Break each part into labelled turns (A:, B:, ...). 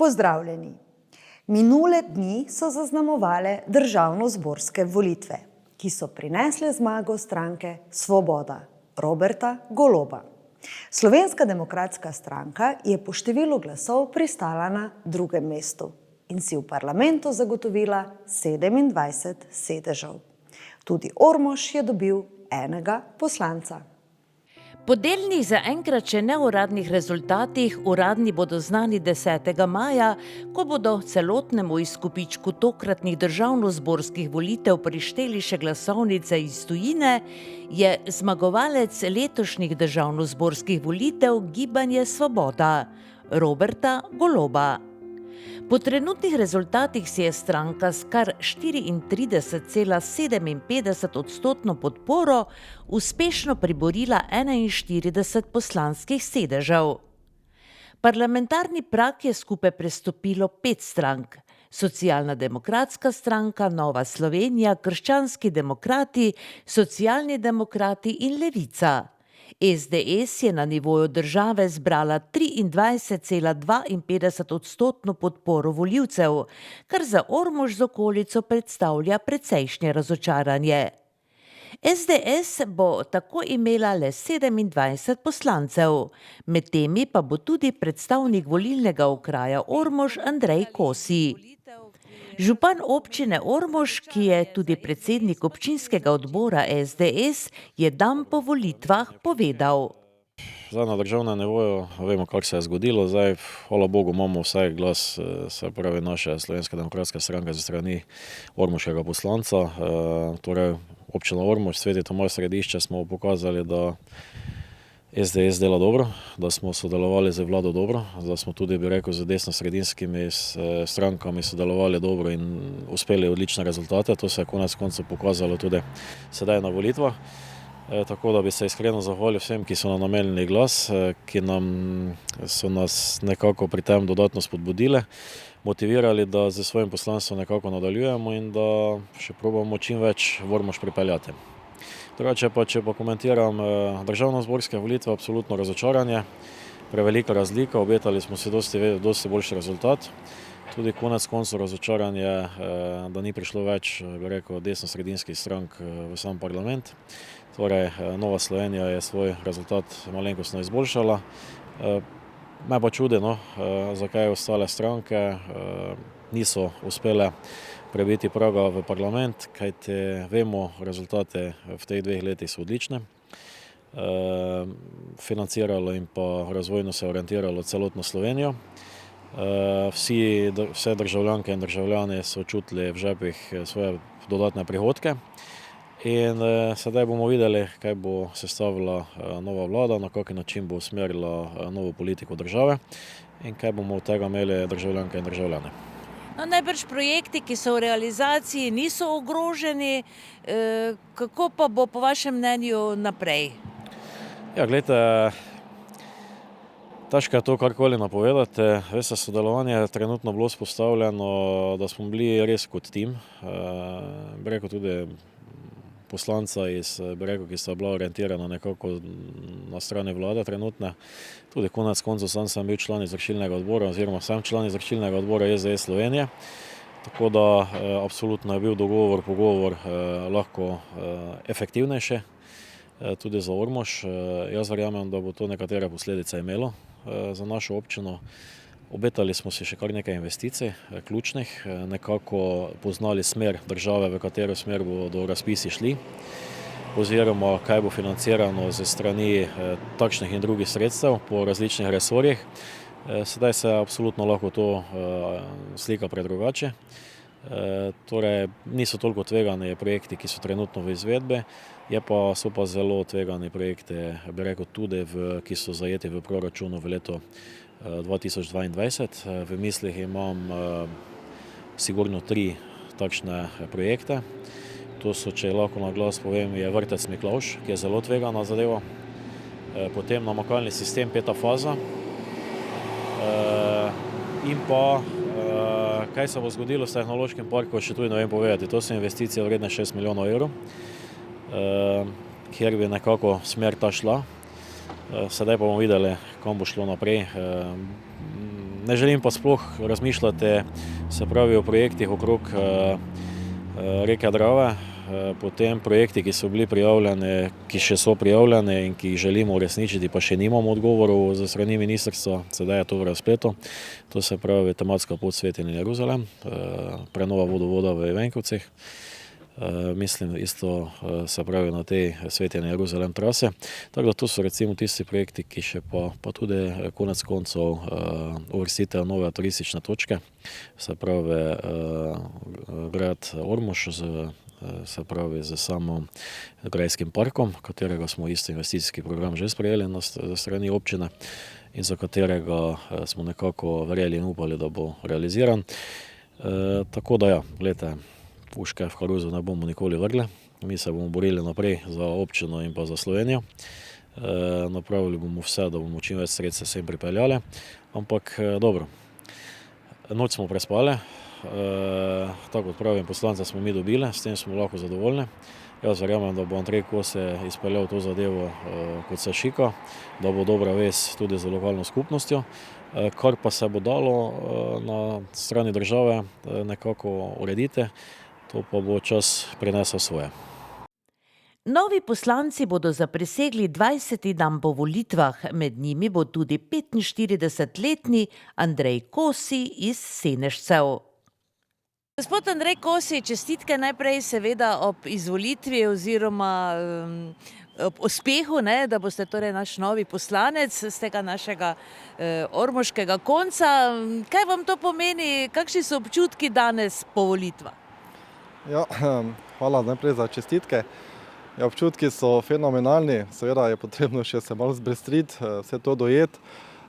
A: Pozdravljeni. Minule dni so zaznamovale državnozborske volitve, ki so prinesle zmago stranke Svoboda, Roberta Goloba. Slovenska demokratska stranka je po številu glasov pristala na drugem mestu in si v parlamentu zagotovila 27 sedežev. Tudi Ormož je dobil enega poslanca.
B: Po delnih zaenkrat še neuradnih rezultatih uradni bodo znani 10. maja, ko bodo celotnemu izkupičku tokratnih državnozborskih volitev prišteli še glasovnice iz tujine, je zmagovalec letošnjih državnozborskih volitev Gibanje Svoboda, Roberta Goloba. Po trenutnih rezultatih si je stranka s kar 34,57% podporo uspešno priborila 41 poslanskih sedežev. Parlamentarni prag je skupaj prestopilo 5 strank: Socialna demokratska stranka, Nova Slovenija, Krščanski demokrati, Socialni demokrati in Levica. SDS je na nivoju države zbrala 23,52% podporo volivcev, kar za Ormož z okolico predstavlja precejšnje razočaranje. SDS bo tako imela le 27 poslancev, med temi pa bo tudi predstavnik volilnega okraja Ormož Andrej Kosi. Župan občine Ormož, ki je tudi predsednik občinskega odbora SDS, je dan po volitvah povedal.
C: Zdaj na državnem nivoju vemo, kar se je zgodilo. Zdaj, hvala Bogu, imamo vsaj glas, se pravi naše Slovenske demokratske stranke za strani ormoškega poslanca. Torej, občina Ormož, Sveti Tomaž središče smo pokazali, da SDS dela dobro, da smo sodelovali z vlado dobro, da smo tudi, bi rekel, z desno-sredinskimi strankami sodelovali dobro in uspeli odlične rezultate. To se je konec koncev pokazalo tudi sedaj na volitvah. Tako da bi se iskreno zahvalil vsem, ki so nam namenili glas, ki so nas nekako pri tem dodatno spodbudili, motivirali, da z svojim poslanstvom nekako nadaljujemo in da še probamo čim več v Ormož pripeljati. Če pa komentiram državnozborske volitve, absolutno razočaranje, prevelika razlika, obetali smo si dosti boljši rezultat. Tudi konec koncev razočaranje, da ni prišlo več, bi rekel, desno-sredinskih strank v sam parlament. Torej, Nova Slovenija je svoj rezultat malenkostno izboljšala. Me pa čudi, zakaj ostale stranke niso uspele prebiti praga v parlament, kajti vemo, rezultate v teh 2 letih so odlične. Financiralo in pa razvojno se orientiralo celotno Slovenijo. Vse državljanke in državljani so čutili v žepih svoje dodatne prihodke. In sedaj bomo videli, kaj bo sestavila nova vlada, na kakšen način bo usmerila novo politiko države in kaj bomo od tega imeli državljanke in državljane.
B: Najbrž projekti, ki so v realizaciji, niso ogroženi. Kako pa bo po vašem mnenju naprej?
C: Ja, glejte, težko je to karkoli napovedati. Veste, sodelovanje je trenutno bilo vzpostavljeno, da smo bili res kot tim. Bi rekel tudi poslanca ki sta bila orientirana nekako na strani vlade trenutne. Tudi konec koncev sem bil član izvršilnega odbora oziroma sem član izvršilnega odbora SDS Slovenije. Tako da absolutno je bil pogovor lahko efektivnejši tudi za Ormož. Jaz verjamem, da bo to nekatere posledice imelo za našo občino. Obetali smo si še kar nekaj investicij, ključnih, nekako poznali smer države, v katero smer bodo razpisi šli, oziroma kaj bo financirano ze strani takšnih in drugih sredstev po različnih resorjih. Sedaj se absolutno lahko to slika predrugače. Torej, niso toliko tvegani projekti, ki so trenutno v izvedbi, so pa zelo tvegani projekti, bi rekel tudi, ki so zajeti v proračunu v letu 2022. V mislih imam sigurno 3 takšne projekte. To so, če lahko na glas povem, je vrtec Miklavž, ki je zelo tvegana zadeva. Potem namakalni sistem 5. faza. In pa, kaj se bo zgodilo s tehnološkim parkom, še tudi ne vem povedati. To so investicije vredne 6 milijonov evrov, kjer bi nekako smer ta šla. Sedaj pa bomo videli, kam bo šlo naprej. Ne želim pa sploh razmišljati, se pravi, o projektih okrog reke Drave, potem projekti, ki so bili prijavljeni, ki še so prijavljeni in ki jih želimo uresničiti, pa še nimamo odgovorov za strani ministrstva, sedaj je to v razpletu. To se pravi tematska pot Svetinje Jeruzalem, prenova vodovoda v Venkovcih, mislim isto se pravi na tej Svetinje Jeruzalem trase. Tako da to so recimo tisti projekti, ki še pa tudi konec koncev uvrstitev nove turistične točke, se pravi grad Ormož se pravi z samim grajskim parkom, katerega smo isto investicijski program že sprejeli za strani občine in za katerega smo nekako verjeli in upali, da bo realiziran. Tako da ja, gledajte, puške v koruzo ne bomo nikoli vrgli, mi se bomo borili naprej za občino in pa za Slovenijo. Napravili bomo vse, da bomo čim več sredstev sem pripeljali, ampak dobro, noč smo prespali. Tako kot pravim, poslanca smo mi dobili, s tem smo lahko zadovoljni. Jaz verjamem, da bo Andrej Kose izpeljal to zadevo kot se šika, da bo dobra vez tudi za lokalno skupnostjo. Kar pa se bo dalo na strani države nekako urediti, to pa bo čas prinesel svoje.
B: Novi poslanci bodo zaprisegli 20. dan po volitvah, med njimi bo tudi 45-letni Andrej Kosi iz Senešcev. Gospod Andrej Kosi, čestitke najprej seveda ob izvolitvi oziroma ob uspehu, da boste torej naš novi poslanec z tega našega ormoškega konca. Kaj vam to pomeni, kakšni so občutki danes po volitvah?
D: Ja, hvala najprej za čestitke. Ja, občutki so fenomenalni, seveda je potrebno še se malo zbestriti, vse to dojeti.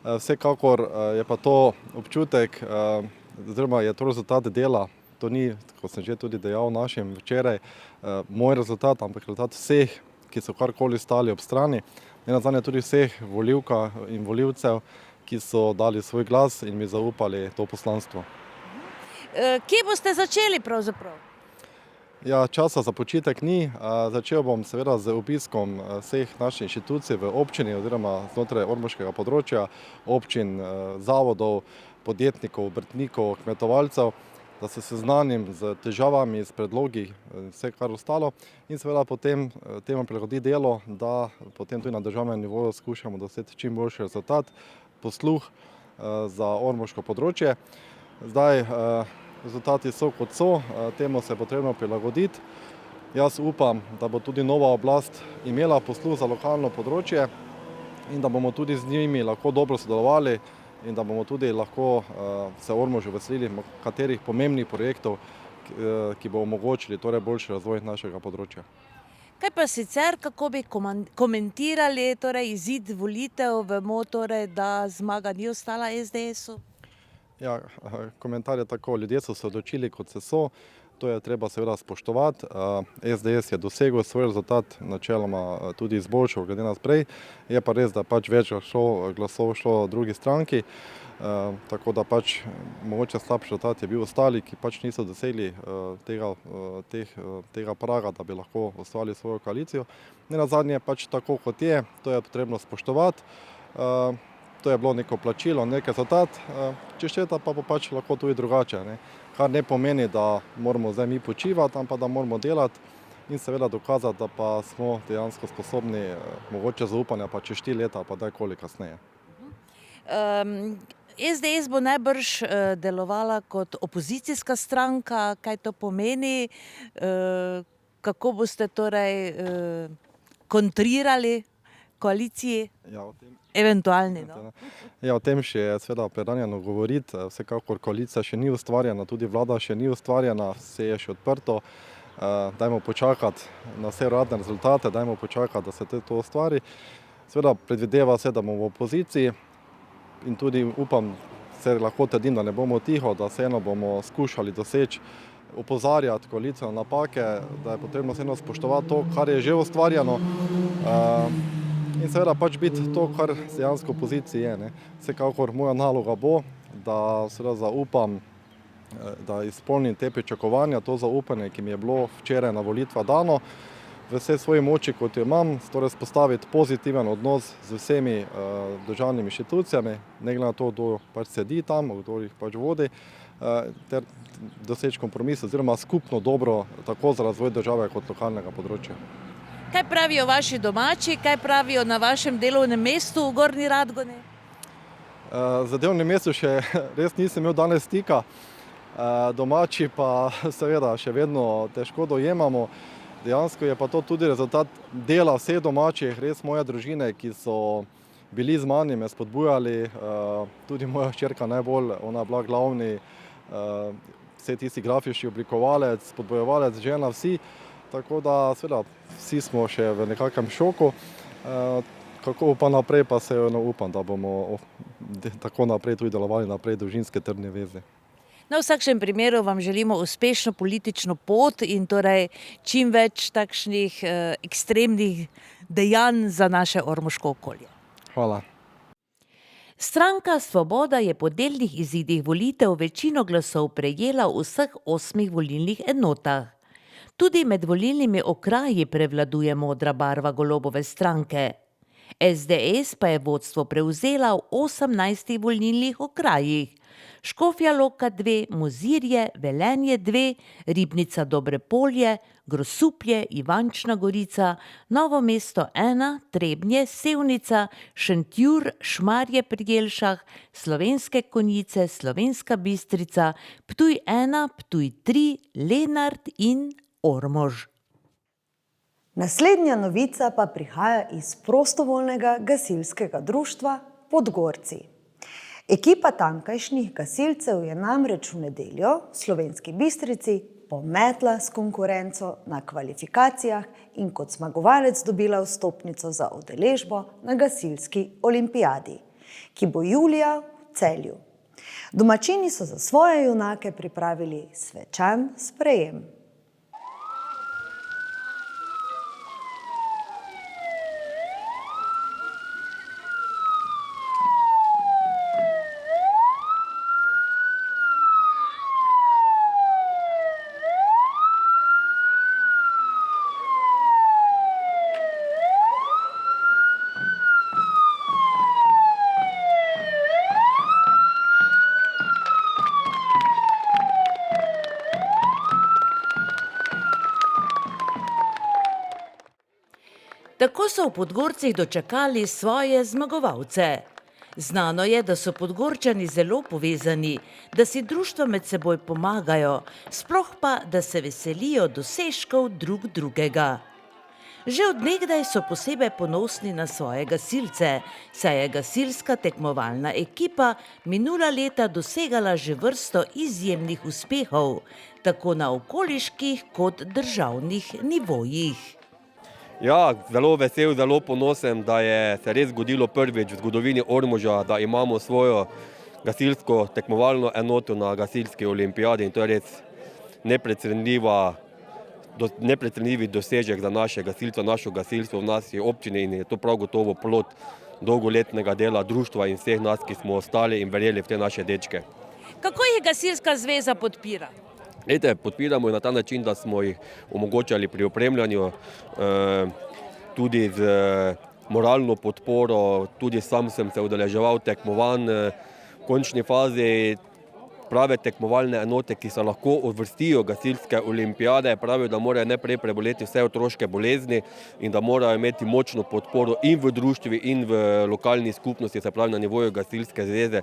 D: Vsekakor je pa to občutek, oziroma je to rezultat dela. To ni, kot sem že tudi dejal našim včeraj, moj rezultat, ampak rezultat vseh, ki so karkoli stali ob strani. Nenazadnje tudi vseh volivka in volivcev, ki so dali svoj glas in mi zaupali to poslanstvo.
B: Kje boste začeli pravzaprav?
D: Ja, časa za počitek ni. Začel bom seveda z obiskom vseh naših inštitucij v občini oziroma znotraj ormoškega področja, občin, zavodov, podjetnikov, obrtnikov, kmetovalcev, da se seznanim z težavami, s predlogi, vse kar ostalo in seveda potem temu prilagodi delo, da potem tudi na državnem nivoju skušamo doseči čim boljši rezultat, posluh za ormoško področje. Zdaj, rezultati so kot so, temu se je potrebno prilagoditi. Jaz upam, da bo tudi nova oblast imela posluh za lokalno področje in da bomo tudi z njimi lahko dobro sodelovali in da bomo tudi lahko se Ormožu veselili katerih pomembnih projektov, ki bo omogočili torej boljši razvoj našega področja.
B: Kaj pa sicer, kako bi komentirali torej izid volitev? Vemo torej, da zmaga ni ostala SDS-u.
D: Ja, komentar je tako, ljudje so se odločili, kot se so, to je treba seveda spoštovati. SDS je dosegel svoj rezultat, načeloma tudi izboljšal glede na prej. Je pa res, da pač več glasov šlo drugi stranki, tako da pač mogoče slabši rezultat je bil ostali, ki pač niso dosegli tega praga, da bi lahko ustvarili svojo koalicijo. Nenazadnje pač tako, kot je, to je potrebno spoštovati. To je bilo neko plačilo, nek rezultat, čez leta pa bo pač lahko tudi drugače. Kar ne pomeni, da moramo zdaj mi počivati, ampak da moramo delati in seveda dokazati, da pa smo dejansko sposobni mogoče zaupanja pa čez 4 leta, pa dajkoli kasneje.
B: SDS bo najbrž delovala kot opozicijska stranka, kaj to pomeni, kako boste torej kontrirali koaliciji?
D: Ja, o tem.
B: Eventualni,
D: Ja, o tem še je seveda predanjeno govoriti, vsekakor koalicija še ni ustvarjena, tudi vlada še ni ustvarjena, vse je še odprto. Dajmo počakati na vse uradne rezultate, dajmo počakati, da se to ustvari. Seveda predvideva se, da bomo v opoziciji in tudi upam, se lahko trdim, da ne bomo tiho, da vseeno bomo skušali doseči, opozarjati koalicijo na napake, da je potrebno vseeno spoštovati to, kar je že ustvarjeno. In seveda pač biti to, kar dejansko v opoziciji je. Vsekakor moja naloga bo, da seveda zaupam, da izpolnim te pričakovanja, to zaupanje, ki mi je bilo včeraj na volitvah dano. v vsej svoji moči, kot jo imam, torej spostaviti pozitiven odnos z vsemi državnimi inštitucijami, ne glede na to, kdo pač sedi tam, kdo jih pač vodi, ter doseči kompromis oziroma skupno dobro tako za razvoj države kot lokalnega področja.
B: Kaj pravijo vaši domači, kaj pravijo na vašem delovnem mestu v Gornji Radgoni?
D: Z delovnim mestom še res nisem imel danes stika, domači pa seveda še vedno težko dojemamo. Dejansko je pa to tudi rezultat dela vseh domačih, res moje družine, ki so bili z mani, me spodbujali, tudi moja hčerka najbolj, ona je bila glavni, vse tisti grafični oblikovalec, spodbojevalec, žena, vsi, tako da seveda vsi smo še v nekakšnem šoku. Kako pa naprej, pa se upam, da bomo tako naprej tudi delovali naprej družinske trdne veze.
B: Na vsakšnem primeru vam želimo uspešno politično pot in torej čim več takšnih ekstremnih dejanj za naše ormoško okolje.
D: Hvala.
B: Stranka Svoboda je po delnih izidih volitev večino glasov prejela v vseh 8 volilnih enotah. Tudi med volilnimi okraji prevladuje modra barva Golobove stranke. SDS pa je vodstvo prevzela v 18 volilnih okrajih. Škofja Loka 2, Mozirje, Velenje 2, Ribnica Dobre Polje, Grosuplje, Ivančna Gorica, Novo mesto 1, Trebnje, Sevnica, Šentjur, Šmarje pri Jelšah, Slovenske Konjice, Slovenska Bistrica, Ptuj 1, Ptuj 3, Lenart in Ormož.
A: Naslednja novica pa prihaja iz prostovoljnega gasilskega društva Podgorci. Ekipa tamkajšnjih gasilcev je namreč v nedeljo v Slovenski Bistrici pometla s konkurenco na kvalifikacijah in kot zmagovalec dobila vstopnico za udeležbo na gasilski olimpijadi, ki bo julija v Celju. Domačini so za svoje junake pripravili svečan sprejem.
B: Tako so v Podgorcih dočakali svoje zmagovalce. Znano je, da so Podgorčani zelo povezani, da si društva med seboj pomagajo, sploh pa, da se veselijo dosežkov drug drugega. Že od nekdaj so posebej ponosni na svoje gasilce, saj je gasilska tekmovalna ekipa minula leta dosegala že vrsto izjemnih uspehov, tako na okoliških kot državnih nivojih.
E: Ja, zelo vesel, zelo ponosen, da je se res zgodilo prvič v zgodovini Ormoža, da imamo svojo gasilsko tekmovalno enoto na gasilski olimpijadi in to je res neprecenljivi dosežek za naše gasilce, našo gasilstvo v naši občini in je to prav gotovo plod dolgoletnega dela društva in vseh nas, ki smo ostali in verjeli v te naše dečke.
B: Kako jih gasilska zveza podpira?
E: Podpiramo jih na ta način, da smo jih omogočali pri opremljanju, tudi z moralno podporo, tudi sam sem se udeleževal tekmovanj. V končni fazi prave tekmovalne enote, ki se lahko uvrstijo gasilske olimpijade, pravijo, da morajo najprej preboleti vse otroške bolezni in da morajo imeti močno podporo in v društvi in v lokalni skupnosti, se pravi na nivoju gasilske zveze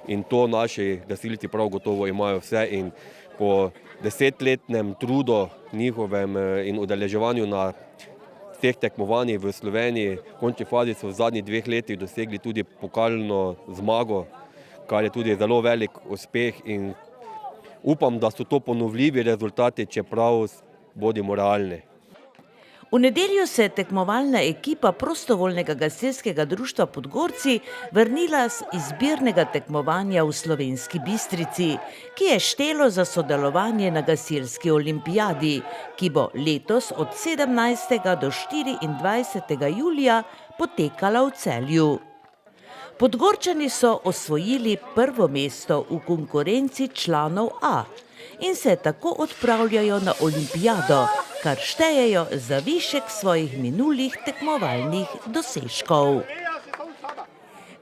E: in to naši gasilci prav gotovo imajo vse in po 10-letnem trudu njihovem in udeleževanju na vseh tekmovanjih v Sloveniji, v končni fazi so v zadnjih 2 letih dosegli tudi pokalno zmago, kar je tudi zelo velik uspeh in upam, da so to ponovljivi rezultati, čeprav bodimo realni.
B: V nedeljo se je tekmovalna ekipa prostovoljnega gasilskega društva Podgorci vrnila z izbirnega tekmovanja v Slovenski Bistrici, ki je štelo za sodelovanje na gasilski olimpijadi, ki bo letos od 17. do 24. julija potekala v Celju. Podgorčani so osvojili prvo mesto v konkurenci članov A, in se tako odpravljajo na olimpijado, kar štejejo za višek svojih minulih tekmovalnih dosežkov.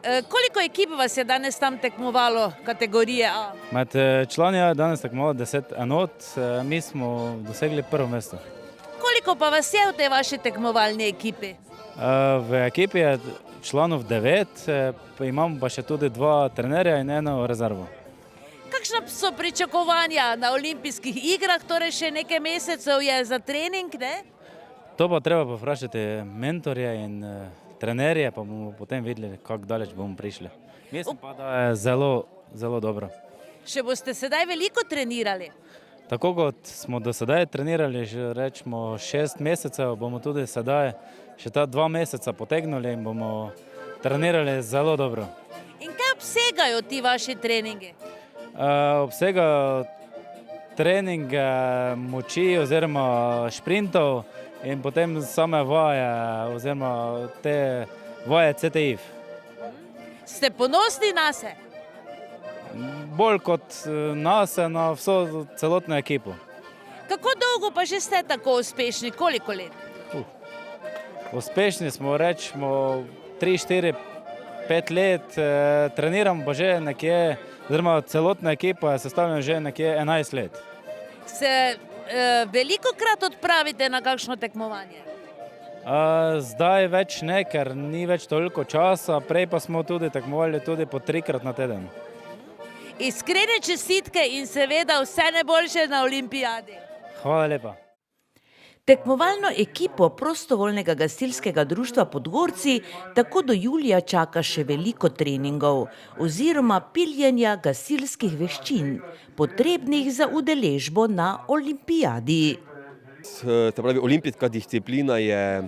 B: Koliko ekip vas je danes tam tekmovalo, kategorije A?
F: Med člani je danes tekmovalo 10 enot, mi smo dosegli prvo mesto.
B: Koliko pa vas je v tej vaši tekmovalni ekipi?
F: V ekipi je članov 9, imamo pa še tudi 2 trenerja in 1 rezervo.
B: Kakšna so pričakovanja na olimpijskih igrah, torej še nekaj mesecev je za trening, ne?
F: To pa treba povprašati mentorje in trenerje, pa bomo potem videli, kako daleč bomo prišli. Mislim pa, da je zelo, zelo dobro.
B: Še boste sedaj veliko trenirali?
F: Tako kot smo do sedaj trenirali, že rečemo 6 mesecev, bomo tudi sedaj še ta 2 meseca potegnuli in bomo trenirali zelo dobro.
B: In kaj obsegajo ti vaši treningi?
F: Obsega treninge moči oziroma šprintov in potem same vaje oziroma te vaje CTIF.
B: Ste ponosni nase?
F: Bolj kot nase, na vso celotno ekipo.
B: Kako dolgo pa že ste tako uspešni? Koliko let?
F: Uspešni smo, rečemo 3, 4, 5 let, treniramo pa že nekje, oziroma celotna ekipa je sestavljena že nekje 11 let.
B: Se veliko krat odpravite na kakšno tekmovanje?
F: Zdaj več ne, ker ni več toliko časa, prej pa smo tudi tekmovali tudi po 3-krat na teden.
B: Iskrene čestitke in seveda vse najboljše na olimpijadi.
F: Hvala lepa.
B: Tekmovalno ekipo prostovoljnega gasilskega društva Podgorci tako do julija čaka še veliko treningov oziroma piljenja gasilskih veščin, potrebnih za udeležbo na olimpijadi.
E: Se pravi, olimpijska disciplina je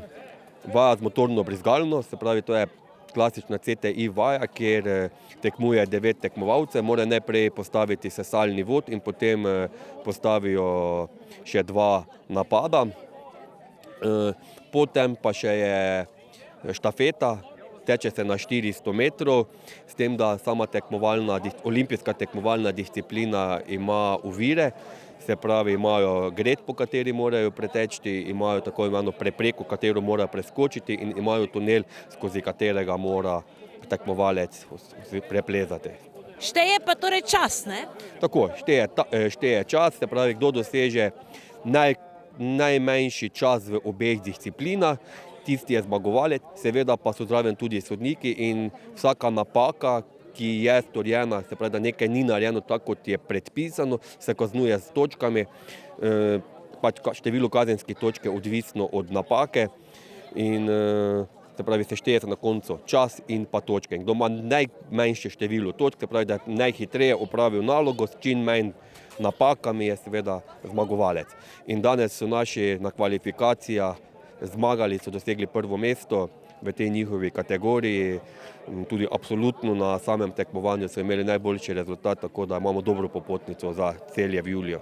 E: vaja z motorno brizgalno, se pravi, to je klasična CTI vaja, kjer tekmuje 9 tekmovalcev, mora najprej postaviti sesalni vod in potem postavijo še 2 napada. Potem pa še je štafeta, teče se na 400 metrov, s tem, da sama olimpijska tekmovalna disciplina ima ovire, se pravi, imajo gred, po kateri morajo preteči, imajo tako imeno prepreko, katero mora preskočiti in imajo tunel, skozi katerega mora tekmovalec preplezati.
B: Šteje pa torej čas, ne?
E: Tako, šteje čas, se pravi, kdo doseže najmanjši čas v obeh disciplinah, tisti je zmagovalec, seveda pa so zraven tudi sodniki in vsaka napaka, ki je storjena, se pravi, da nekaj ni narejeno tako, kot je predpisano, se kaznuje s točkami, pač število kazenskih točk je odvisno od napake in se pravi, se šteje na koncu čas in pa točke. Kdo ima najmanjše število točk, se pravi, da je najhitreje opravil nalogo s čim manj napakami, je seveda zmagovalec. In danes so naši na kvalifikacijah zmagali, so dosegli prvo mesto v tej njihovi kategoriji, tudi absolutno na samem tekmovanju so imeli najboljši rezultat, tako da imamo dobro popotnico za Celje v juliju.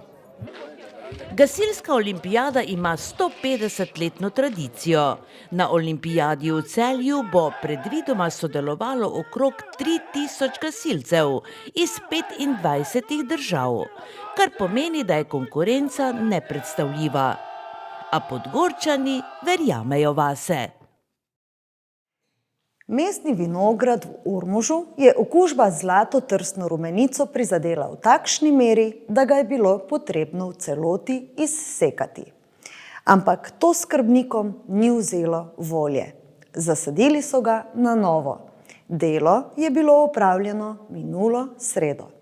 B: Gasilska olimpijada ima 150-letno tradicijo. Na olimpijadi v Celju bo predvidoma sodelovalo okrog 3000 gasilcev iz 25 držav, kar pomeni, da je konkurenca nepredstavljiva. A Podgorčani verjamejo vase.
A: Mestni vinograd v Ormožu je okužba z zlatotrsno rumenico prizadela v takšni meri, da ga je bilo potrebno v celoti izsekati. Ampak to skrbnikom ni vzelo volje. Zasadili so ga na novo. Delo je bilo opravljeno minulo sredo.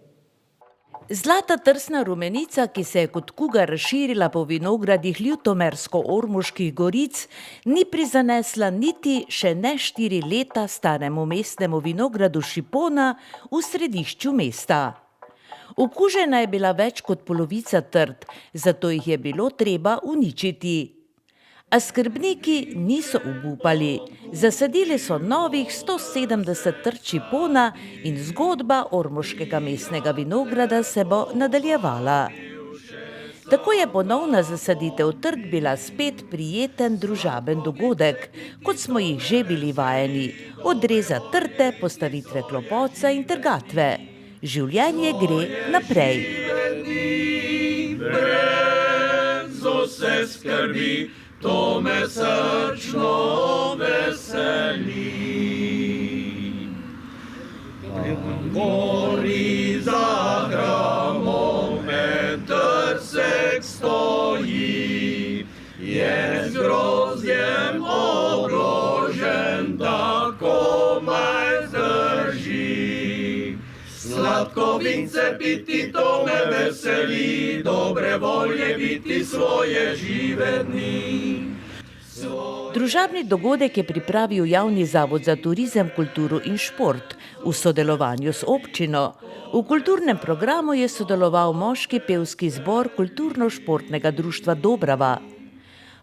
B: Zlata trsna rumenica, ki se je kot kuga razširila po vinogradih Ljutomersko-Ormoških goric, ni prizanesla niti še ne 4 leta staremu mestnemu vinogradu Šipona v središču mesta. Okužena je bila več kot polovica trt, zato jih je bilo treba uničiti. A skrbniki niso obupali. Zasadili so novih 170 trt šipona in zgodba ormoškega mestnega vinograda se bo nadaljevala. Tako je ponovna zasaditev trt bila spet prijeten družaben dogodek, kot smo jih že bili vajeni. Odreza trte, postavitve klopoca in trgatve. Življenje gre naprej.
G: brez vse skrbi, to me srčno veseli. Gori za hramom metrsek stoji, je z grozdjem obložen, da komaj zdrži. Sladko vince piti, to me veseli, dobre volje biti svoje žive dni.
B: Družabni dogodek je pripravil Javni zavod za turizem, kulturo in šport v sodelovanju s občino. V kulturnem programu je sodeloval moški pevski zbor Kulturno-športnega društva Dobrava.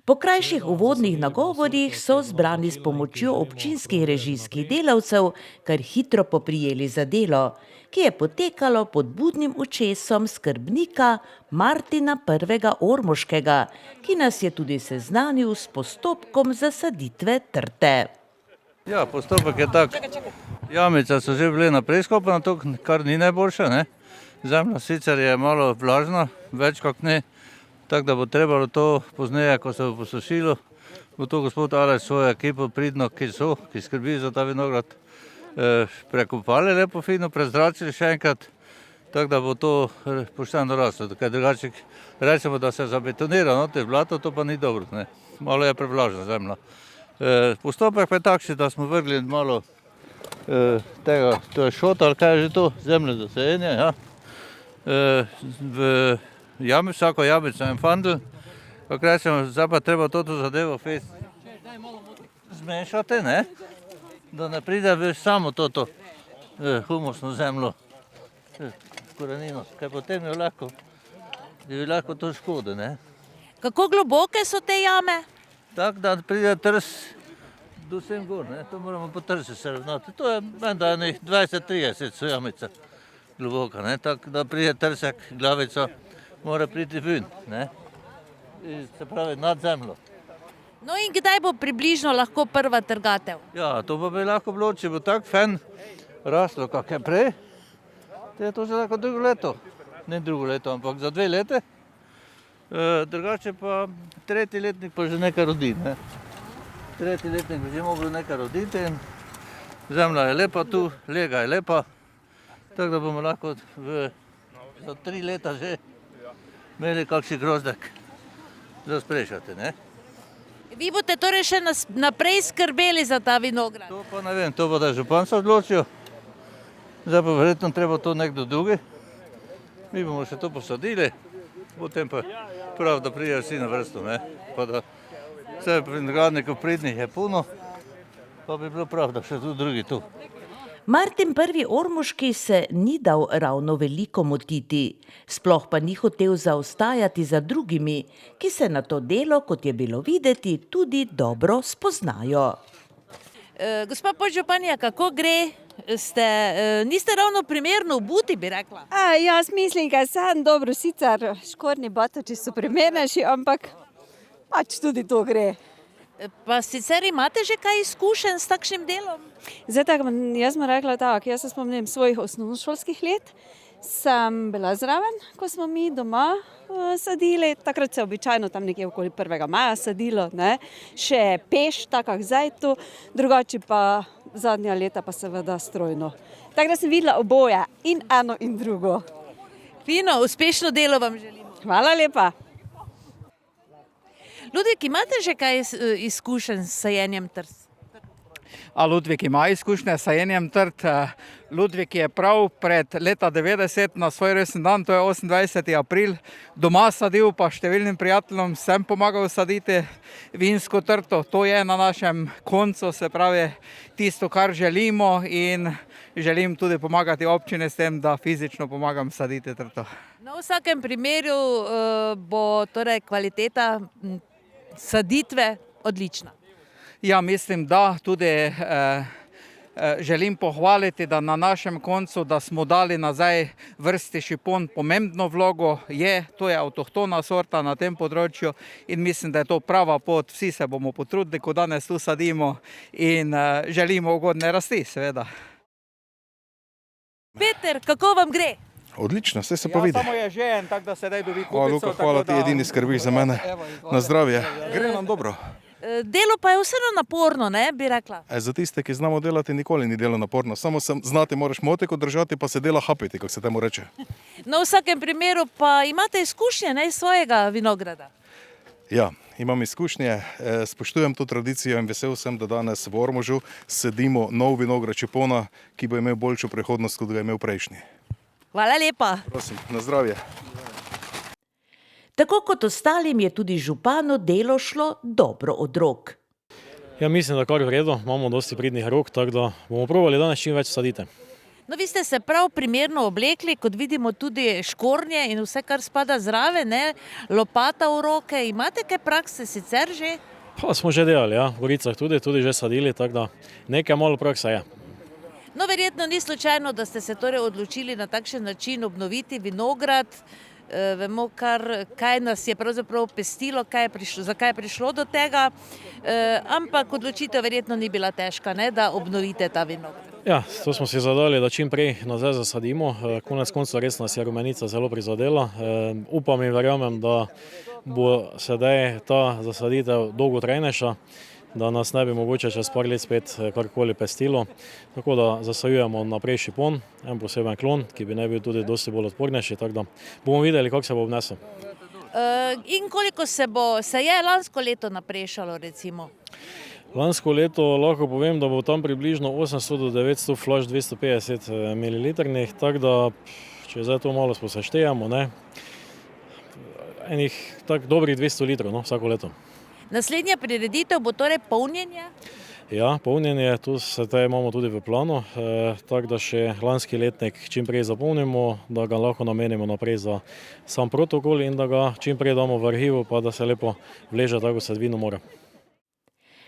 B: Po krajših uvodnih nagovorih so zbrani s pomočjo občinskih režijskih delavcev kar hitro poprijeli za delo, ki je potekalo pod budnim očesom skrbnika Martina I. Ormoškega, ki nas je tudi seznanil s postopkom zasaditve trte.
H: Ja, postopek je tak. Jamice so že bile naprej skopane, to kar ni najboljše, ne. Zemlja sicer je malo vlažna, več kot ne, tako da bo trebalo to pozneje, ko se bo posušilo, bo to gospod Aleš svojo ekipo pridno, ki skrbi za ta vinograd, prekopali lepo fino, prezračili še enkrat, tako da bo to pošteno raslo. Kaj drugače rečemo, da se zabetonira, no, te blato, to pa ni dobro, ne. Malo je prevlažna zemlja. Postopek pa je takšen, da smo vrgli malo tega, to je šota, ali kaj je že to, zemlje za sajenje, ja. V jami, vsako jamico en fandl, kako rečemo, zdaj pa treba to zadevo fest zmešati, ne, da ne pride v samo toto humusno zemljo, korenino, kaj potem je lahko to škode, ne.
B: Kako globoke so te jame?
H: Tako da pride trs do sem gor, ne, to moramo po trsi se ravnati. To je menda enih 20-30 so jamice globoka, ne, tako da pride trsek, glavica, mora priti ven, ne, se pravi nad zemljo.
B: No in kdaj bo približno lahko prva trgatev?
H: Ja, to pa bi lahko bilo, če bo tak fen raslo, kak je prej, te je to že lahko drugo leto, ne drugo leto, ampak za 2 lete. Drugače pa tretji letnik pa že nekaj rodi, ne. Tretji letnik bi že mogli nekaj roditi in zemlja je lepa tu, lega je lepa, tako da bomo lahko za 3 leta že imeli kakšen grozdek za sprešati, ne.
B: Vi boste torej še naprej skrbeli za ta vinograd?
H: To pa ne vem, to bo da župan se odločil, zdaj pa verjetno treba to nekdo drugi. Mi bomo še to posadili, potem pa prav, da pridejo vsi na vrsto, ne, pa da vse vinogradnikov pridnih je puno, pa bi bilo prav, da še tudi drugi tu.
B: Martin I. Ormoški se ni dal ravno veliko motiti, sploh pa ni hotel zaostajati za drugimi, ki se na to delo, kot je bilo videti, tudi dobro spoznajo. Gospa podžupanja, kako gre? Niste ravno primerno obuti, bi rekla.
I: Jaz mislim, da sem dobro, sicer škornji batoči so primernejši, ampak pač tudi to gre.
B: Pa sicer imate že kaj izkušenj s takšnim delom?
I: Zdaj tako, jaz sem rekla tako, jaz se spomnim svojih osnovnošolskih let, sem bila zraven, ko smo mi doma sadili, takrat se običajno tam nekje okoli 1. maja sadilo, ne, še peš, tako jak zdaj tu, drugače pa zadnja leta pa seveda strojno. Tako da sem videla oboje, in eno in drugo.
B: Fino, uspešno delo vam želim.
I: Hvala lepa.
B: Ludvik, imate že kaj izkušenj s sajenjem trs?
J: Ludvik ima izkušnje s sajenjem trt. Ludvik je prav pred leta 90 na svoj rojstni dan, to je 28. april, doma sadil, pa številnim prijateljem sem pomagal saditi vinsko trto. To je na našem koncu, se pravi tisto, kar želimo, in želim tudi pomagati občine s tem, da fizično pomagam saditi trto.
B: No, v vsakem primeru bo torej kvaliteta saditve odlična.
J: Ja, mislim, da tudi želim pohvaliti, da na našem koncu, da smo dali nazaj vrsti šipon pomembno vlogo, to je avtohtona sorta na tem področju in mislim, da je to prava pot. Vsi se bomo potrudili, ko danes tu sadimo in želimo ugodne rasti, seveda.
B: Peter, kako vam gre?
K: Odlično, vse se pa vidi.
J: Samo je že en, tako da sedaj dobi kupico.
K: Hvala, Luka, hvala, ti edini skrbiš za mene. Na zdravje. Gre nam dobro.
B: Delo pa je vseeno naporno, ne, bi rekla.
K: Za tiste, ki znamo delati, nikoli ni delo naporno. Samo znati moraš motiko držati, pa se dela hapiti, kako se temu reče.
B: No, v vsakem primeru pa imate izkušnje, ne, iz svojega vinograda.
K: Ja, imam izkušnje, spoštujem to tradicijo in vesel sem, da danes v Ormožu sedimo nov vinograd Čepona, ki bo imel boljšo prihodnost, kot ga je imel prejšnji.
B: Hvala lepa.
K: Prosim, na zdravje.
B: Tako kot ostalim je tudi županu delo šlo dobro od rok.
C: Ja, mislim, da kar v redu, imamo dosti pridnih rok, tako da bomo probali danes čim več saditi.
B: No, vi ste se prav primerno oblekli, kot vidimo tudi škornje in vse, kar spada zraven, ne, lopata v roke. Imate kaj prakse sicer že?
C: Pa smo že delali, ja, v Goricah tudi že sadili, tako da nekaj malo praksa je.
B: No, verjetno ni slučajno, da ste se torej odločili na takšen način obnoviti vinograd. Vemo, kaj nas je pravzaprav pestilo, zakaj je prišlo do tega, ampak odločitev verjetno ni bila težka, ne, da obnovite ta vinograd.
C: Ja, to smo si zadali, da čim prej nazaj zasadimo. Konec koncev res nas je rumenica zelo prizadela. Upam in verjamem, da bo sedaj ta zasaditev dolgotrajnejša, da nas ne bi mogoče čez par let spet karkoli pestilo. Tako da zasajujemo naprej šipon, en poseben klon, ki bi naj bil tudi dosti bolj odpornejši, tako da bomo videli, kako se bo obnesel.
B: In koliko se je lansko leto naprešalo, recimo?
C: Lansko leto lahko povem, da bo tam približno 800 do 900 flaš 250 ml, tako da, če zdaj to malo poseštejemo, ne, enih tak dobrih 200 litrov, no, vsako leto.
B: Naslednja prireditev bo torej polnjenje?
C: Ja, polnjenje, tu se imamo tudi v planu, tako da še lanski letnik čim prej zapolnimo, da ga lahko namenimo naprej za sam protokol in da ga čim prej damo v arhivu, pa da se lepo vleže, tako se vino mora.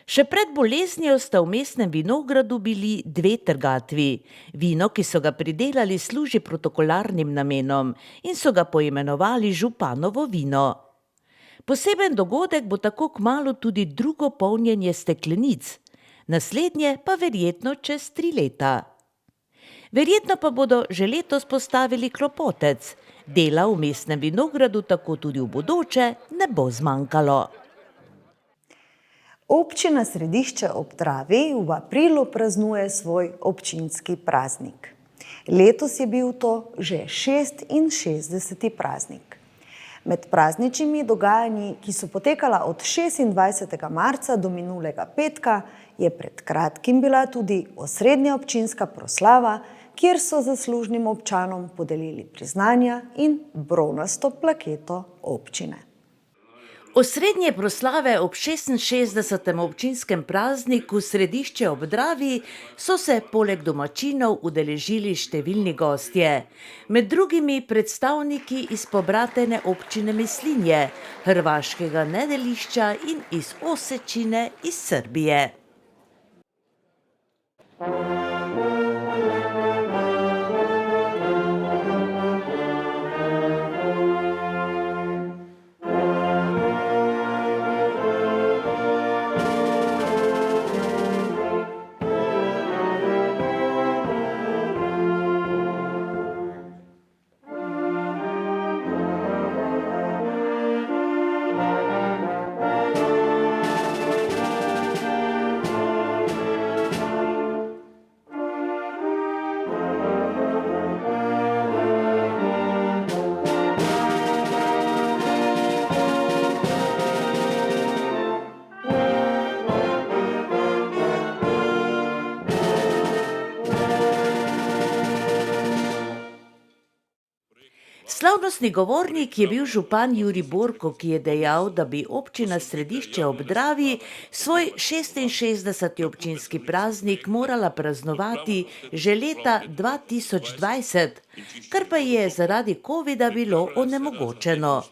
B: Še pred boleznijo sta v mestnem vinogradu bili dve trgatvi. Vino, ki so ga pridelali, služi protokolarnim namenom in so ga poimenovali županovo vino. Poseben dogodek bo tako kmalu tudi drugo polnjenje steklenic, naslednje pa verjetno čez 3 leta. Verjetno pa bodo že letos postavili klopotec. Dela v mestnem vinogradu tako tudi v bodoče ne bo zmanjkalo.
A: Občina Središče ob Dravi v aprilu praznuje svoj občinski praznik. Letos je bil to že 66. praznik. Med prazničnimi dogajanji, ki so potekala od 26. marca do minulega petka, je pred kratkim bila tudi osrednja občinska proslava, kjer so zaslužnim občanom podelili priznanja in bronasto plaketo občine.
B: Osrednje proslave ob 66. občinskem prazniku Središče ob Dravi so se poleg domačinov udeležili številni gostje. Med drugimi predstavniki iz pobratene občine Mislinje, hrvaškega Nedelišča in iz Osečine iz Srbije. Slavnostni govornik je bil župan Jurij Borko, ki je dejal, da bi občina Središče ob Dravi svoj 66. občinski praznik morala praznovati že leta 2020, kar pa je zaradi covida bilo onemogočeno.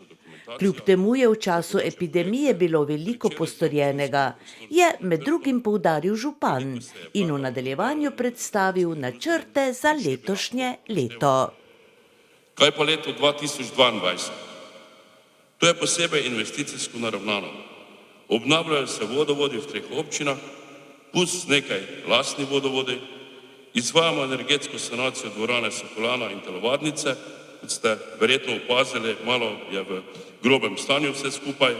B: Kljub temu je v času epidemije bilo veliko postorjenega, je med drugim poudaril župan in v nadaljevanju predstavil načrte za letošnje leto.
L: Kaj pa leto 2022? To je posebej investicijsko naravnano. Obnavljajo se vodovodi v 3 občinah, plus nekaj lastni vodovodi, izvajamo energetsko sanacijo dvorane Sokolana in telovadnice, kot ste verjetno opazili, malo je v grobem stanju vse skupaj.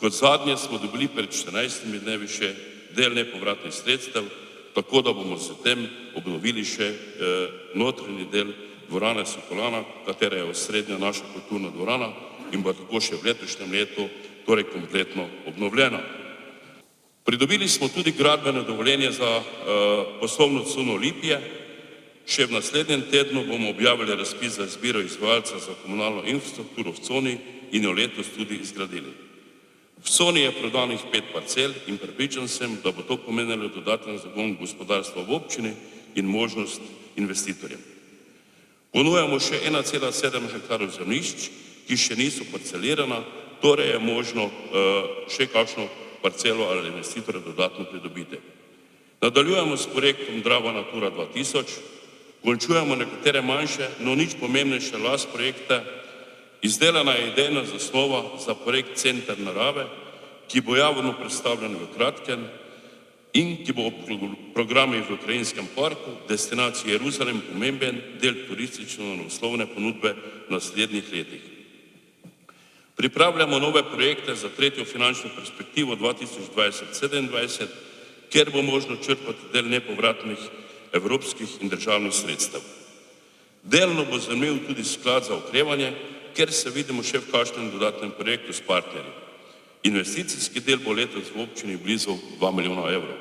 L: Kot zadnje smo dobili pred 14 dnevi še del nepovratnih sredstev, tako da bomo s tem obnovili še notranji del dvorane Sokolana, katera je osrednja naša kulturna dvorana in bo tako še v letošnjem letu torej kompletno obnovljena. Pridobili smo tudi gradbeno dovoljenje za poslovno cono Lipje. Še v naslednjem tednu bomo objavili razpis za izbiro izvajalca za komunalno infrastrukturo v coni in jo letos tudi izgradili. V coni je prodanih 5 parcel in prepričan sem, da bo to pomenilo dodaten zagon gospodarstva v občini in možnost investitorjem. Ponujamo še 1,7 hektarov zemljišč, ki še niso parcelirana, torej je možno še kakšno parcelo ali investitorja dodatno pridobiti. Nadaljujemo s projektom Drava Natura 2000, končujemo nekatere manjše, no nič pomembnejše LAS projekte. Izdelana je idejna zasnova za projekt Center narave, ki bo javno predstavljen v kratkem in ki bo ob programi v Ukrajinskem parku, destinaciji Jeruzalem pomemben del turistično-naslovne ponudbe v naslednjih letih. Pripravljamo nove projekte za tretjo finančno perspektivo 2020-2027, kjer bo možno črpati del nepovratnih evropskih in državnih sredstev. Delno bo zanimiv tudi sklad za okrevanje, ker se vidimo še v kakšnem dodatnem projektu s partnerji. Investicijski del bo letos v občini blizu 2 milijona evrov.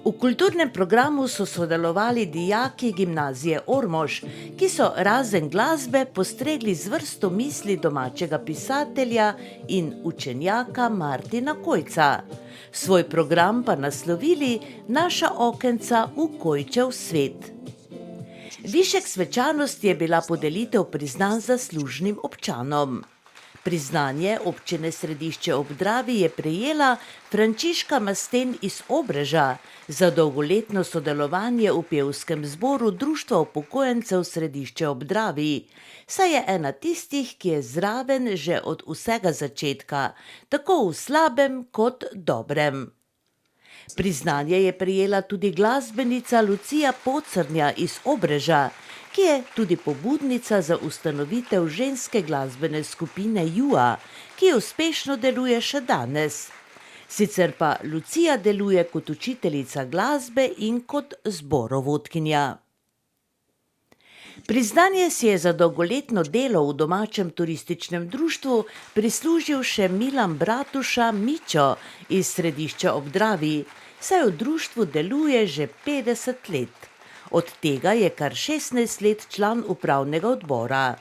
B: V kulturnem programu so sodelovali dijaki gimnazije Ormož, ki so razen glasbe postregli z vrsto misli domačega pisatelja in učenjaka Martina Kojca. Svoj program pa naslovili Naša okenca v Kojčev svet. Višek svečanosti je bila podelitev priznanj zaslužnim občanom. Priznanje občine Središče ob Dravi je prejela Frančiška Masten iz Obreža za dolgoletno sodelovanje v pevskem zboru Društva upokojencev Središče ob Dravi, saj je ena tistih, ki je zraven že od vsega začetka, tako v slabem kot dobrem. Priznanje je prejela tudi glasbenica Lucija Pocerna iz Obreža, ki je tudi pobudnica za ustanovitev ženske glasbene skupine Jua, ki uspešno deluje še danes. Sicer pa Lucija deluje kot učiteljica glasbe in kot zborovodkinja. Priznanje si je za dolgoletno delo v domačem turističnem društvu prislužil še Milan Bratuša Mičo iz Središča ob Dravi, saj v društvu deluje že 50 let. Od tega je kar 16 let član upravnega odbora.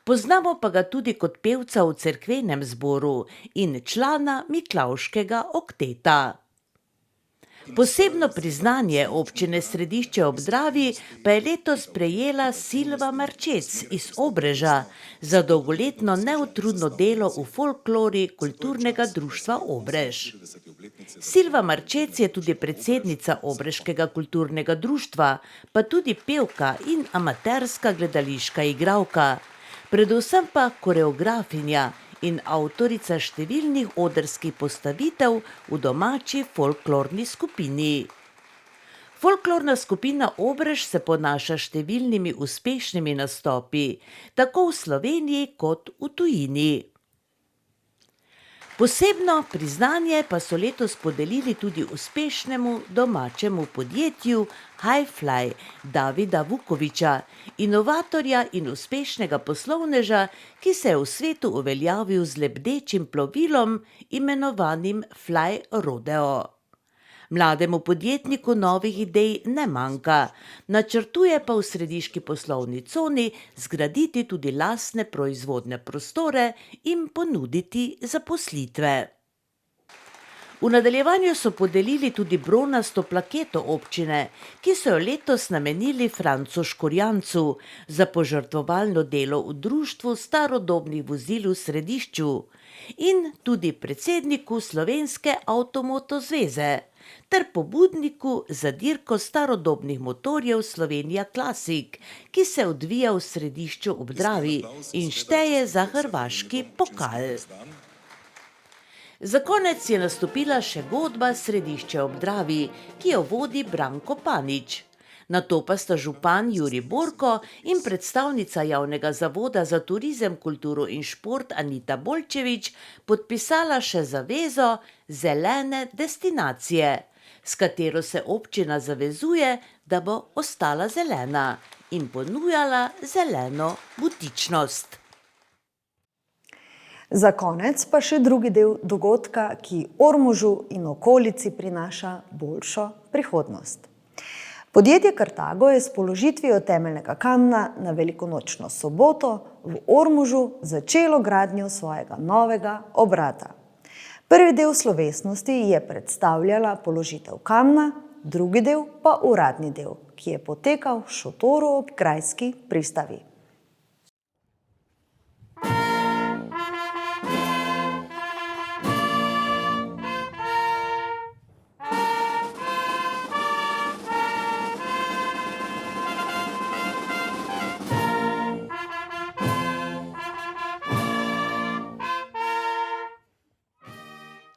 B: Poznamo pa ga tudi kot pevca v cerkvenem zboru in člana Miklavškega okteta. Posebno priznanje občine Središče ob Dravi pa je letos prejela Silva Marčec iz Obreža za dolgoletno neutrudno delo v folklori kulturnega društva Obrež. Silva Marčec je tudi predsednica Obreškega kulturnega društva, pa tudi pevka in amaterska gledališka igralka, predvsem pa koreografinja in avtorica številnih odrskih postavitev v domači folklorni skupini. Folklorna skupina Obrež se ponaša številnimi uspešnimi nastopi, tako v Sloveniji kot v tujini. Posebno priznanje pa so letos podelili tudi uspešnemu domačemu podjetju Hi-Fly Davida Vukoviča, inovatorja in uspešnega poslovneža, ki se je v svetu uveljavil z lebdečim plovilom imenovanim Fly Rodeo. Mlademu podjetniku novih idej ne manjka, načrtuje pa v središki poslovni coni zgraditi tudi lastne proizvodne prostore in ponuditi zaposlitve. V nadaljevanju so podelili tudi bronasto plaketo občine, ki so jo letos namenili Francu Škorjancu za požrtvovalno delo v društvu starodobnih vozil v Središču in tudi predsedniku Slovenske avtomoto zveze, ter pobudniku za dirko starodobnih motorjev Slovenija Classic, ki se odvija v Središču ob Dravi in šteje za hrvaški pokal. Za konec je nastopila še godba Središče ob Dravi, ki jo vodi Branko Panič. Nato pa sta župan Jurij Borko in predstavnica Javnega zavoda za turizem, kulturo in šport Anita Bolčevič podpisala še zavezo zelene destinacije, s katero se občina zavezuje, da bo ostala zelena in ponujala zeleno butičnost.
A: Za konec pa še drugi del dogodka, ki Ormožu in okolici prinaša boljšo prihodnost. Podjetje Kartago je s položitvijo temeljnega kamna na velikonočno soboto v Ormožu začelo gradnjo svojega novega obrata. Prvi del slovesnosti je predstavljala položitev kamna, drugi del pa uradni del, ki je potekal v šotoru ob grajski pristavi.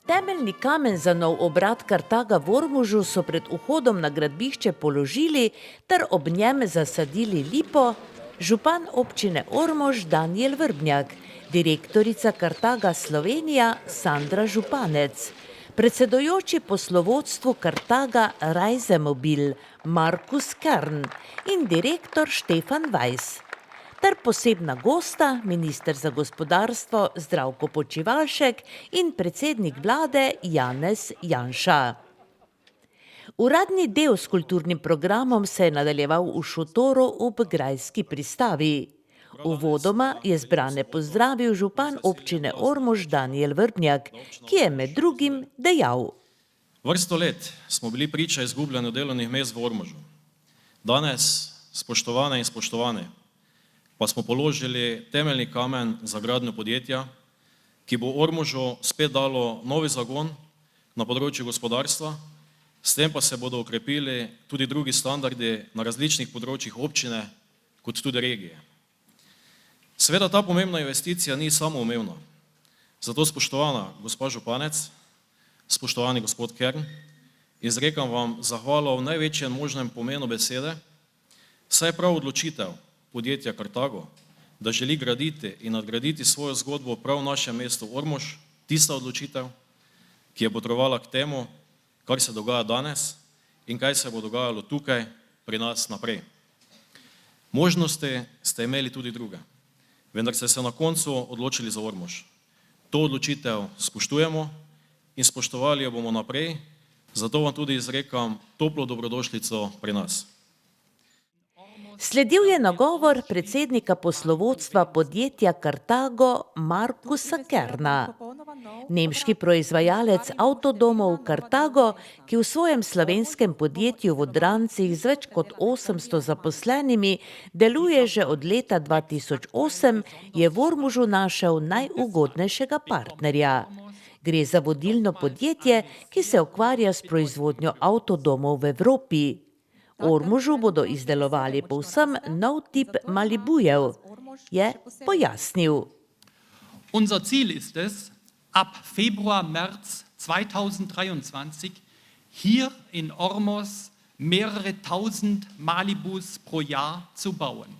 B: Temeljni kamen za nov obrat Kartaga v Ormožu so pred vhodom na gradbišče položili ter ob njem zasadili lipo župan občine Ormož Danijel Vrbnjak, direktorica Kartaga Slovenija Sandra Županec, predsedujoči poslovodstvu Kartaga Reisemobil Markus Kern in direktor Štefan Weiss, ter posebna gosta, minister za gospodarstvo Zdravko Počivalšek in predsednik vlade Janez Janša. Uradni del s kulturnim programom se je nadaljeval v šotoru ob grajski pristavi. Uvodoma je zbrane pozdravil župan občine Ormož Danijel Vrbnjak, ki je med drugim dejal:
M: Vrsto let smo bili priča izgubljanju delovnih mest v Ormožu. Danes, spoštovane in spoštovane, pa smo položili temeljni kamen za gradnjo podjetja, ki bo Ormožu spet dalo novi zagon na področju gospodarstva, s tem pa se bodo okrepili tudi drugi standardi na različnih področjih občine, kot tudi regije. Seveda ta pomembna investicija ni samoumevna, zato spoštovana gospa županec, spoštovani gospod Kern, izrekam vam zahvalo v največjem možnem pomenu besede, saj prav odločitev podjetja Kartago, da želi graditi in nadgraditi svojo zgodbo prav v našem mestu Ormož, tista odločitev, ki je potrebovala k temu, kar se dogaja danes in kaj se bo dogajalo tukaj pri nas naprej. Možnosti ste imeli tudi druge, vendar ste se na koncu odločili za Ormož. To odločitev spoštujemo in spoštovali jo bomo naprej, zato vam tudi izrekam toplo dobrodošlico pri nas.
B: Sledil je nagovor predsednika poslovodstva podjetja Kartago Markusa Kerna. Nemški proizvajalec avtodomov Kartago, ki v svojem slovenskem podjetju v Odrancih z več kot 800 zaposlenimi deluje že od leta 2008, je v Ormožu našel najugodnejšega partnerja. Gre za vodilno podjetje, ki se ukvarja s proizvodnjo avtodomov v Evropi. V Ormožu bodo izdelovali povsem nov tip Malibujev, je pojasnil.
N: Unser Ziel ist es, ab Februar, März 2023 hier in Ormož mehrere tausend Malibus pro Jahr zu bauen.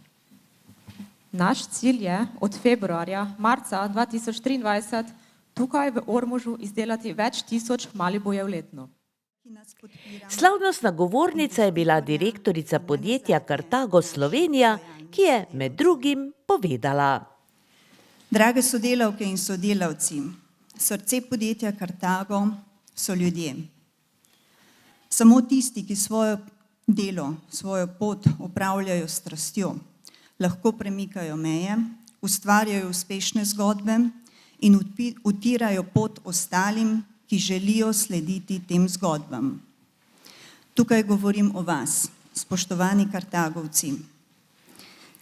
O: Naš cilj je od februarja, marca 2023 tukaj v Ormožu izdelati več tisoč Malibujev letno.
B: Slavnostna govornica je bila direktorica podjetja Kartago Slovenija, ki je med drugim povedala:
P: Drage sodelavke in sodelavci, srce podjetja Kartago so ljudje. Samo tisti, ki svojo delo, svojo pot opravljajo s strastjo, lahko premikajo meje, ustvarjajo uspešne zgodbe in utirajo pot ostalim, ki želijo slediti tem zgodbam. Tukaj govorim o vas, spoštovani Kartagovci.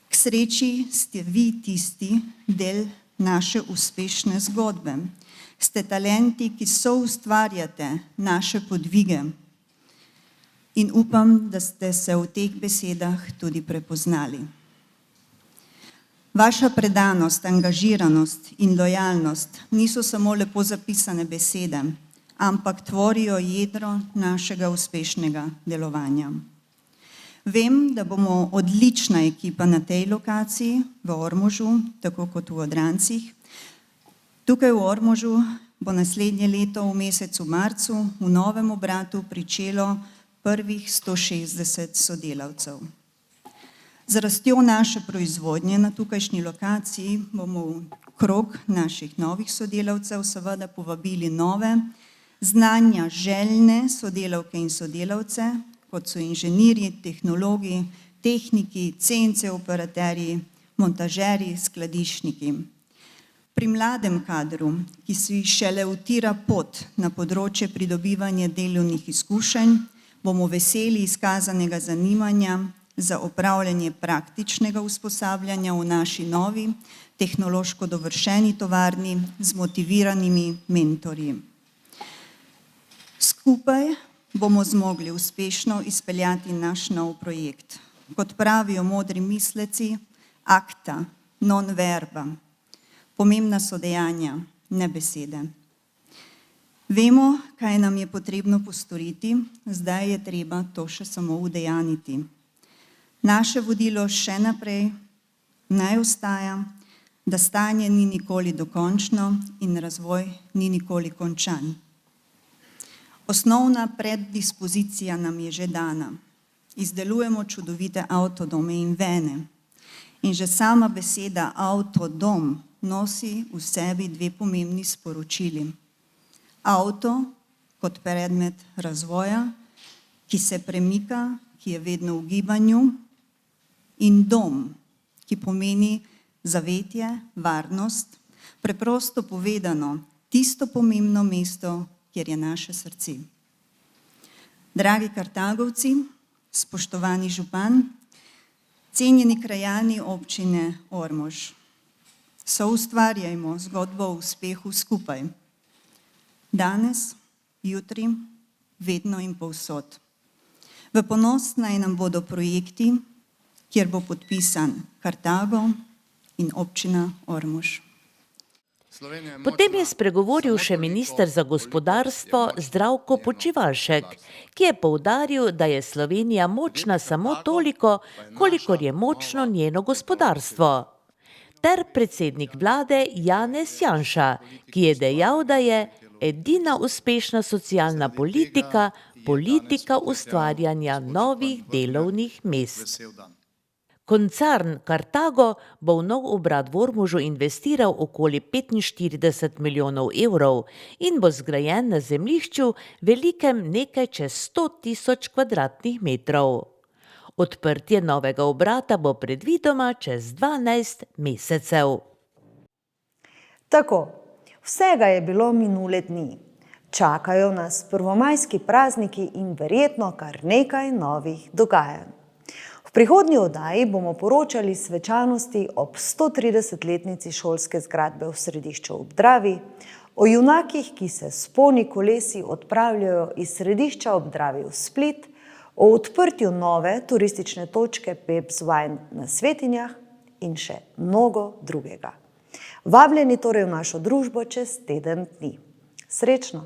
P: K sreči ste vi tisti del naše uspešne zgodbe. Ste talenti, ki soustvarjate naše podvige in upam, da ste se v teh besedah tudi prepoznali. Vaša predanost, angažiranost in lojalnost niso samo lepo zapisane besede, ampak tvorijo jedro našega uspešnega delovanja. Vem, da bomo odlična ekipa na tej lokaciji, v Ormožu, tako kot v Odrancih. Tukaj v Ormožu bo naslednje leto v mesecu marcu v novem obratu pričelo prvih 160 sodelavcev. Z rastjo naše proizvodnje na tukajšnji lokaciji bomo v krog naših novih sodelavcev seveda povabili nove, znanja željne sodelavke in sodelavce, kot so inženirji, tehnologi, tehniki, CNC operaterji, montažerji, skladišniki. Pri mladem kadru, ki si šele utira pot na področje pridobivanja delovnih izkušenj, bomo veseli izkazanega zanimanja za opravljanje praktičnega usposabljanja v naši novi, tehnološko dovršeni tovarni z motiviranimi mentorji. Skupaj bomo zmogli uspešno izpeljati naš nov projekt. Kot pravijo modri misleci, acta, non verba. Pomembna so dejanja, ne besede. Vemo, kaj nam je potrebno postoriti, zdaj je treba to še samo udejaniti. Naše vodilo še naprej naj ostaja, da stanje ni nikoli dokončno in razvoj ni nikoli končan. Osnovna preddispozicija nam je že dana. Izdelujemo čudovite avtodome in vene. In že sama beseda avtodom nosi v sebi dve pomembni sporočili. Avto kot predmet razvoja, ki se premika, ki je vedno v gibanju, in dom, ki pomeni zavetje, varnost, preprosto povedano, tisto pomembno mesto, kjer je naše srce. Dragi Kartagovci, spoštovani župan, cenjeni krajani občine Ormož, soustvarjajmo zgodbo o uspehu skupaj. Danes, jutri, vedno in povsod. V ponos naj nam bodo projekti, kjer bo podpisan Kartago in občina Ormož.
B: Potem je spregovoril še minister za gospodarstvo Zdravko Počivalšek, ki je poudaril, da je Slovenija močna samo toliko, kolikor je močno njeno gospodarstvo. Ter predsednik vlade Janez Janša, ki je dejal, da je edina uspešna socialna politika politika ustvarjanja novih delovnih mest. Koncern Kartago bo v nov obrat v Ormožu investiral okoli 45 milijonov evrov in bo zgrajen na zemljišču velikem nekaj čez 100 000 kvadratnih metrov. Odprtje novega obrata bo predvidoma čez 12 mesecev.
A: Tako, vsega je bilo minule dni. Čakajo nas prvomajski prazniki in verjetno kar nekaj novih dogajanj. V prihodnji oddaji bomo poročali svečanosti ob 130-letnici šolske zgradbe v središču ob Dravi, o junakih, ki se s ponji kolesi odpravljajo iz središča ob Dravi v Split, o odprtju nove turistične točke Pep's Wine na Svetinjah in še mnogo drugega. Vabljeni torej v našo družbo čez teden dni. Srečno!